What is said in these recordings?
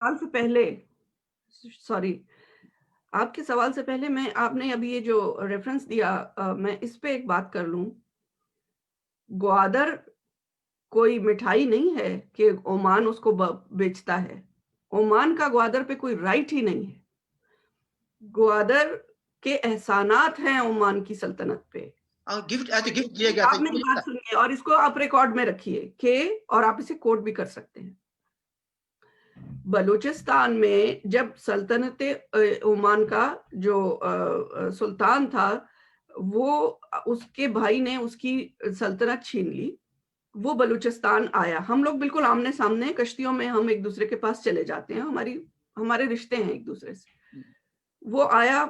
सवाल से पहले सॉरी, आपके सवाल से पहले मैं आपने अभी ये जो रेफ़रेंस दिया मैं इस पे एक बात कर लूँ। ग्वादर कोई मिठाई नहीं है कि ओमान उसको बेचता है। ओमान का ग्वादर पे कोई राइट ही नहीं है। ग्वादर के एहसानात हैं ओमान की सल्तनत पे। गिफ्ट एज़ अ गिफ्ट दिया गया था, आप ये मेरी मुझे बात पता सुनिए और इसको आप रिकॉर्ड में रखिए कि और आप इसे कोट भी कर सकते हैं। बलूचिस्तान में जब ओमान का जो सुल्तान था, वो उसके भाई ने उसकी सल्तनत छीन ली। वो बलूचिस्तान आया। हम लोग बिल्कुल आमने-सामने कश्तियों में हम एक-दूसरे के पास चले जाते हैं, हमारे रिश्ते हैं एक-दूसरे से। है। वो आया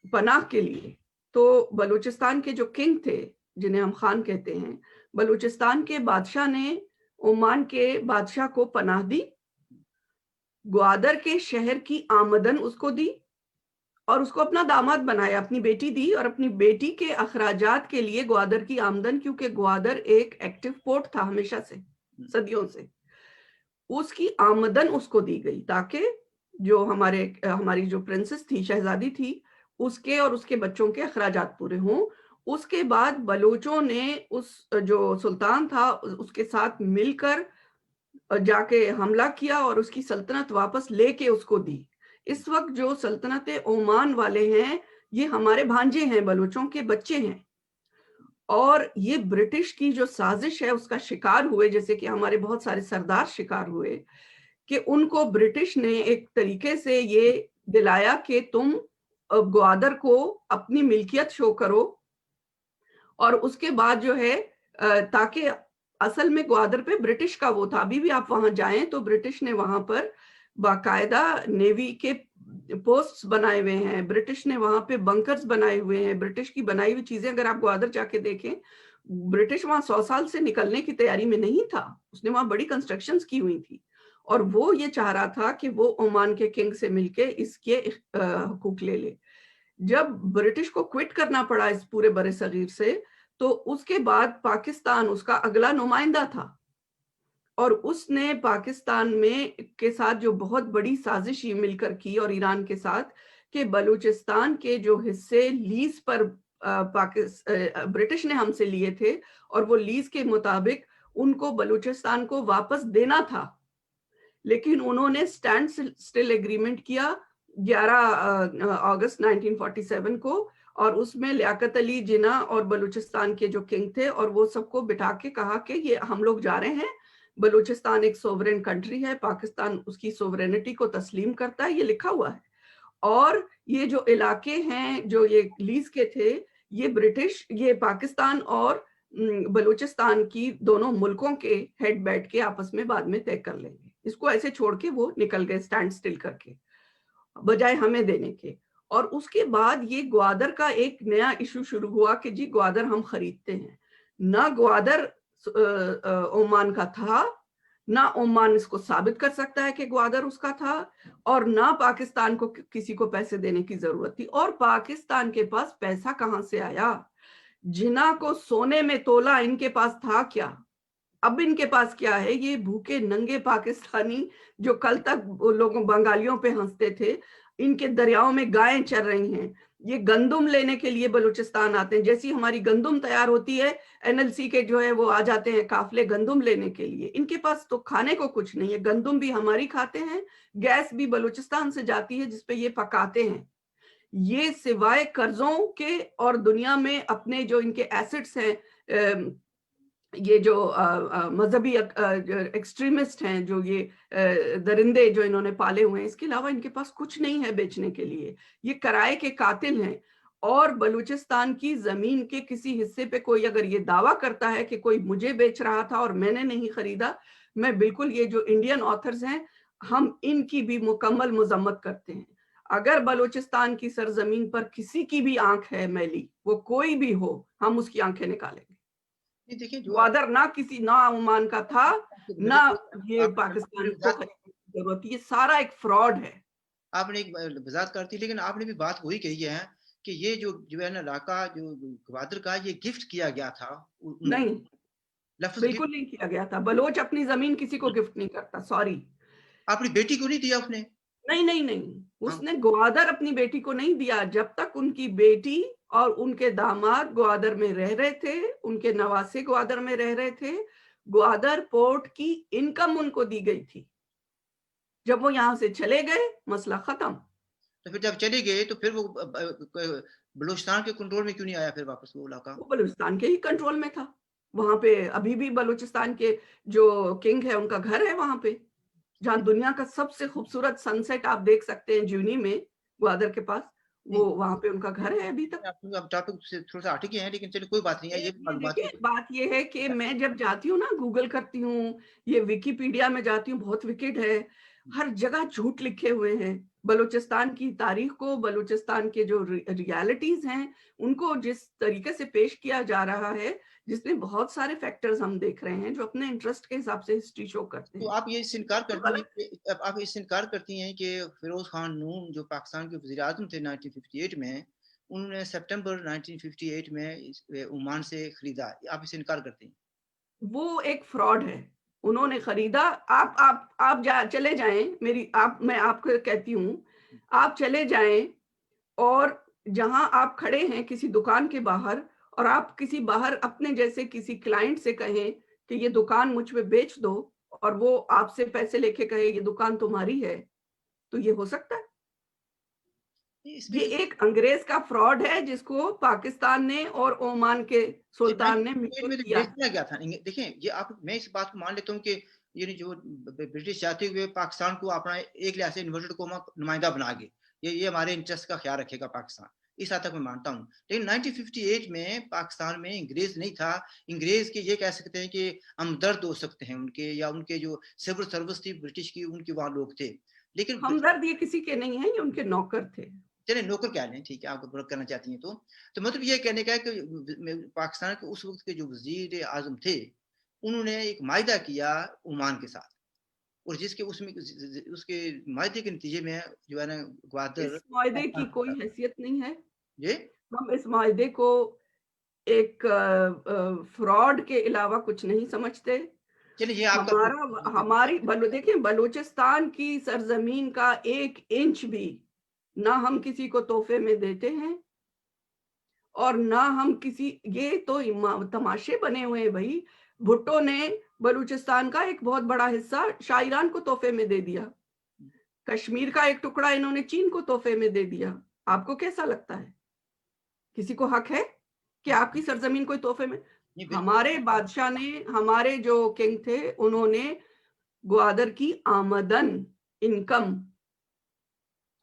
पनाह के लिए, तो बलूचिस्तान के जो किंग थे, जिन्हें हम खान कहते हैं, बलूचिस्तान के बादशाह ने ओमान के बादशाह को पनाह दी, ग्वादर के शहर की आमदन उसको दी और उसको अपना दामाद बनाया, अपनी बेटी दी और अपनी बेटी के अखराजात के लिए ग्वादर की आमदन, क्योंकि ग्वादर एक एक्टिव पोर्ट था हमेशा से, सदियों से। उसकी आमदन उसको दी गई ताकि जो हमारी जो प्रिंसेस थी, शहजादी थी, उसके और उसके बच्चों के अखराजात पूरे हों। उसके बाद बलूचों ने उस जो सुल्तान था उसके साथ मिलकर जाके हमला किया और उसकी सल्तनत वापस लेके उसको दी। इस वक़्त जो सल्तनत ओमान वाले हैं, ये हमारे भांजे हैं, बलूचों के बच्चे हैं। और ये ब्रिटिश की जो साज़िश है उसका शिकार हुए, जैसे कि हमारे बहुत सारे सरदार शिकार हुए, कि उनको ब्रिटिश ने एक तरीके से ये दिलाया कि तुम ग्वादर को अपनी मिल्कियत शो करो और उसके बाद जो है ताकि असल में ग्वादर पे ब्रिटिश का वो था। अभी भी आप वहाँ जाएँ तो ब्रिटिश ने वहाँ पर बाकायदा नेवी के पोस्ट्स बनाए हुए हैं। ब्रिटिश ने वहाँ पे बंकर्स बनाए हुए हैं। ब्रिटिश की बनाई हुई चीज़ें अगर आप ग्वादर जाके देखें, ब्रिटिश वहाँ 100 साल से निकलने की तैयारी में नहीं था। उसने वहाँ बड़ी कंस्ट्रक्शंस की हुई थी और वो ये चाह रहा था कि वो ओमान के किंग से मिलके इसके हकूक ले ले। जब ब्रिटिश को क्विट करना पड़ा इस पूरे बरे-सगीर से, तो उसके बाद पाकिस्तान उसका अगला नुमाइंदा था और उसने पाकिस्तान में के साथ जो बहुत बड़ी साजिश ये मिलकर की और ईरान के साथ कि बलूचिस्तान के जो हिस्से लीज़ पर ब्रिटिश ने हमसे लिए थे और वो लीज़ के मुताबिक उनको बलूचिस्तान को वापस देना था। लेकिन उन्होंने स्टैंड स्टिल एग्रीमेंट किया 11 अगस्त 1947 को और उसमें लियाकत अली जिन्ना और बलूचिस्तान के जो किंग थे और वो सबको बिठा के कहा कि ये हम लोग जा रहे हैं, बलूचिस्तान एक सोवरेन कंट्री है, पाकिस्तान उसकी सोवरेनिटी को तस्लीम करता है, ये लिखा हुआ है। और ये जो इलाके हैं, जो ये लीज़ के थे, ये पाकिस्तान और बलूचिस्तान की दोनों मुल्कों के हेड बैठ के आपस में बाद में तय कर लेंगे। इसको ऐसे छोड़ के वो निकल गए स्टैंड स्टिल करके, बजाय हमें देने के। और उसके बाद ये ग्वादर का एक नया इश्यू शुरू हुआ कि जी ग्वादर हम खरीदते हैं। ना ग्वादर ओमान का था, ना ओमान इसको साबित कर सकता है कि ग्वादर उसका था और ना पाकिस्तान को किसी को पैसे देने की ज़रूरत थी और पाकिस्तान के पास पैसा कहाँ से आया? जिन्ना को सोने में तोला इनके पास था क्या? अब इनके पास क्या है? ये भूखे नंगे पाकिस्तानी जो कल तक वो लोगों बंगालियों पे हँसते थे, इनके दरियाओं में गायें चर रही हैं। ये गंदुम लेने के लिए बलूचिस्तान आते हैं। जैसी हमारी गंदुम तैयार होती है, एनएलसी के जो है वो आ जाते हैं काफ़िले गंदुम लेने के लिए। इनके पास तो खाने को कुछ नहीं है। गंदुम भी हमारी खाते हैं, गैस भी बलूचिस्तान से जाती है जिस पे ये पकाते हैं। ये सिवाय कर्ज़ों के और दुनिया में अपने जो इनके एसेट्स हैं ये जो मज़हबी जो एक्सट्रीमिस्ट हैं, जो ये दरिंदे जो इन्होंने पाले हुए हैं, इसके अलावा इनके पास कुछ नहीं है बेचने के लिए। ये किराए के कातिल हैं और बलूचिस्तान की ज़मीन के किसी हिस्से पे कोई अगर ये दावा करता है कि कोई मुझे बेच रहा था और मैंने नहीं खरीदा, मैं बिल्कुल ये जो इंडियन ऑथर्स हैं, हम इनकी भी मुकम्मल मज़म्मत करते हैं। अगर बलूचिस्तान की सरज़मीन पर किसी की भी आँख है मैली, वो कोई भी हो, हम उसकी आँखें निकालेंगे। ये देखिए जो ग्वादर ना ओमान का था, मेरे ना ये आपने पाकिस्तान पूरी को वज़ाहत खरीदने की ज़रूरत थी। ये सारा एक फ्रॉड है। आपने एक वज़ाहत कर दी, लेकिन आपने भी बात वही कही है कि ये जो है ना इलाका जो ग्वादर का ये गिफ्ट किया गया था। नहीं, लफ्ज़ गिफ्ट बिल्कुल नहीं किया गया था। बलोच अपनी ज़मीन किसी को गिफ्ट नहीं करता, सॉरी। अपनी बेटी को नहीं दिया उसने? नहीं, नहीं, नहीं, हाँ, उसने ग्वादर अपनी बेटी को नहीं दिया जब तक उनकी बेटी और उनके दामाद ग्वादर में रह रहे थे, उनके नवासे ग्वादर में रह रहे थे, ग्वादर पोर्ट की इनकम उनको दी गई थी। जब वो यहाँ से चले गए, मसला खत्म। तो फिर जब चले गए तो फिर वो बलूचिस्तान के कंट्रोल में क्यों नहीं आया फिर वापस वो इलाका? वो बलूचिस्तान के ही कंट्रोल में था। वहाँ पे अभी भी बलूचिस्तान के जो किंग है उनका घर है वहाँ पे, जहाँ दुनिया का सबसे खूबसूरत सनसेट आप देख सकते हैं ज्यूनी में, ग्वादर के पास, नहीं, वो वहाँ पे उनका घर है अभी तक। आप टॉपिक से थोड़ा-सा हटके हैं, लेकिन चलिए कोई बात नहीं है, ये ये मालूमात देखिए, बात ये है कि मैं जब जाती हूँ ना, गूगल करती हूँ, ये विकिपीडिया में जाती हूँ, बहुत विकिड है, हर जगह झूठ लिखे हुए हैं। बलूचिस्तान की तारीख को, बलूचिस्तान के जो रियलिटीज़ हैं, उनको जिस तरीके से पेश किया जा रहा है, जिसमें बहुत सारे फैक्टर्स हम देख रहे हैं, जो अपने इंटरेस्ट के हिसाब से हिस्ट्री शो करते तो हैं। आप ये इससे इनकार तो करती हैं गलत कि आप इससे इनकार करती हैं कि फिरोज खान नून जो पाकिस्तान के वज़ीर-ए-आज़म थे 1958 में, उन्होंने सितंबर 1958 में ओमान से खरीदा। आप इससे इनकार करती हैं? वो एक फ्रॉड है। उन्होंने खरीदा, आप जा चले जाएँ, मेरी आप मैं आपको कहती हूँ, आप चले जाएँ और जहाँ आप खड़े हैं किसी दुकान के बाहर और आप किसी बाहर अपने जैसे किसी क्लाइंट से कहें कि ये दुकान मुझ पे बेच दो और वो आपसे पैसे लेके कहे ये दुकान तुम्हारी है, तो ये हो सकता है? नहीं, इसमें ये एक अंग्रेज का फ्रॉड है जिसको पाकिस्तान ने और ओमान के ये सुल्तान ने 1958 मिलकर में तो किया है। बेचना क्या था? देखिए, ये आप मैं इस बात को मान लेता हूँ कि ये जो ब्रिटिश जाते हुए पाकिस्तान को अपना एक लिहाज से इन्वर्टेड कॉमा नुमाइंदा बना गए। ये हमारे इंटरेस्ट का ख्याल रखेगा पाकिस्तान। इस हद तक मैं मानता हूँ। लेकिन 1958 में पाकिस्तान में अंग्रेज नहीं था। अंग्रेज के ये कह सकते हैं कि हमदर्द हो सकते हैं उनके, या उनके जो सिविल सर्विस थी ब्रिटिश की, उनके वहाँ लोग थे। लेकिन हमदर्द ये किसी के नहीं है, ये उनके नौकर थे। चलिए नौकर कह लें, ठीक है, आप बुरा करना चाहती हैं तो मतलब ये कहने का है कि पाकिस्तान के उस वक्त के जो वजीर आजम थे, उन्होंने एक माहिदा किया ओमान के साथ, और जिसके उसमें उसके माहिदे के नतीजे में जो है ना ग्वादर इस मुआहदे की पाकिस्तान को कोई आता है। हैसियत नहीं है। ये हम इस मुआहदे को एक फ्रॉड के अलावा कुछ नहीं समझते। चलिए ये आपका हमारी देखिए, बलूचिस्तान की सरजमीन का 1 इंच भी ना हम किसी को तोहफे में देते हैं और ना हम किसी, ये तो तमाशे बने हुए हैं भई। भुट्टो ने बलूचिस्तान का एक बहुत बड़ा हिस्सा शाह को तोहफे में दे दिया। कश्मीर का एक टुकड़ा इन्होंने चीन को तोहफे में दे दिया। आपको कैसा लगता है? किसी को हक है कि आपकी सरजमीन कोई तोहफे में? नहीं बिल्कुल। हमारे बादशाह ने, हमारे जो किंग थे, उन्होंने ग्वादर की आमदन, इनकम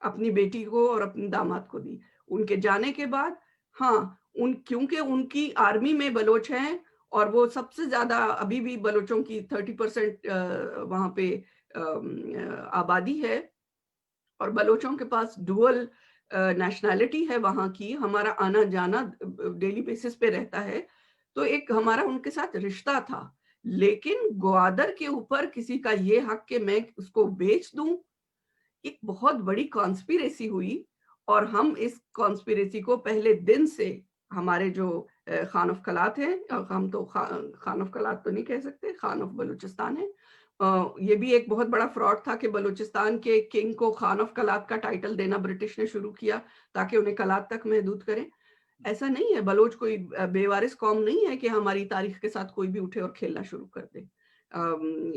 अपनी बेटी को और अपने दामाद को दी। उनके जाने के बाद, हाँ, क्योंकि उनकी आर्मी में बलोच हैं और वो सबसे ज़्यादा अभी भी बलोचों की 30% वहाँ पे आबादी है और बलोचों के पास डुअल नेशनैलिटी है वहाँ की, हमारा आना-जाना डेली बेसिस पे रहता है, तो एक हमारा उनके साथ रिश्ता था। लेकिन ग्वादर के ऊपर किसी का ये हक कि मैं उसको बेच दूँ, एक बहुत बड़ी कॉन्स्पिरेसी हुई और हम इस कॉन्स्पिरेसी को पहले दिन से, हमारे जो खान ऑफ कलात हैं, हम तो खान ऑफ कलात तो नहीं कह सकते, खान ऑफ बलूचिस्तान है। ये भी एक बहुत बड़ा फ्रॉड था कि बलूचिस्तान के किंग को खान ऑफ कलात का टाइटल देना ब्रिटिश ने शुरू किया ताकि उन्हें कलात तक महदूद करें। ऐसा नहीं है, बलोच कोई बेवारिस कौम नहीं है कि हमारी तारीख के साथ कोई भी उठे और खेलना शुरू कर दे।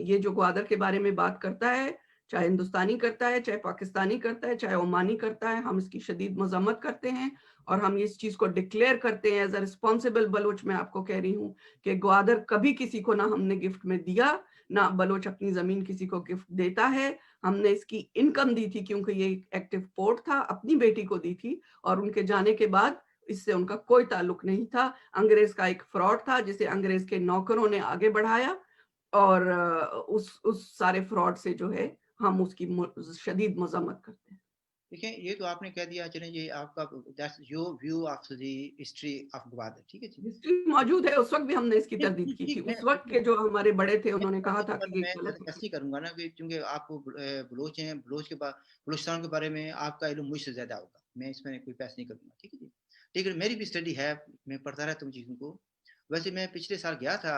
ये जो ग्वादर के बारे में बात करता है, चाहे हिंदुस्तानी करता है, चाहे पाकिस्तानी करता है, चाहे ओमानी करता है, हम इसकी शदीद मज़म्मत करते हैं और हम इस चीज़ को डिक्लेयर करते हैं एज़ अ रिस्पॉन्सिबल बलोच। मैं आपको कह रही हूँ कि ग्वादर कभी किसी को ना हमने गिफ्ट में दिया, ना बलोच अपनी ज़मीन किसी को गिफ्ट देता है। हमने इसकी इनकम दी थी क्योंकि ये एक एक्टिव पोर्ट था, अपनी बेटी को दी थी और उनके जाने के बाद इससे उनका कोई ताल्लुक नहीं था। अंग्रेज़ का एक फ्रॉड था जिसे अंग्रेज़ के नौकरों ने आगे बढ़ाया और उस सारे फ्रॉड से जो है हम उसकी शदीद मज़म्मत करते हैं। देखिए, ये तो आपने कह दिया, चलें ये आपका, that's your view of the history of Gwadar, ठीक है जी। हिस्ट्री मौजूद है, उस वक़्त भी हमने इसकी तरदीद ठीक की थी। ठीक मैं उस वक़्त के जो हमारे बड़े थे उन्होंने कहा था कि ये मैं गलत है। ऐसे ही करूँगा ना, कि क्योंकि आप बलोच हैं, बलूचिस्तान के बारे में आपका इल्म मुझसे ज़्यादा होगा। मैं इसमें कोई बहस नहीं करूँगा, ठीक है जी। लेकिन मेरी भी स्टडी है, मैं पढ़ता रहता हूँ चीज़ों को। वैसे मैं पिछले साल गया था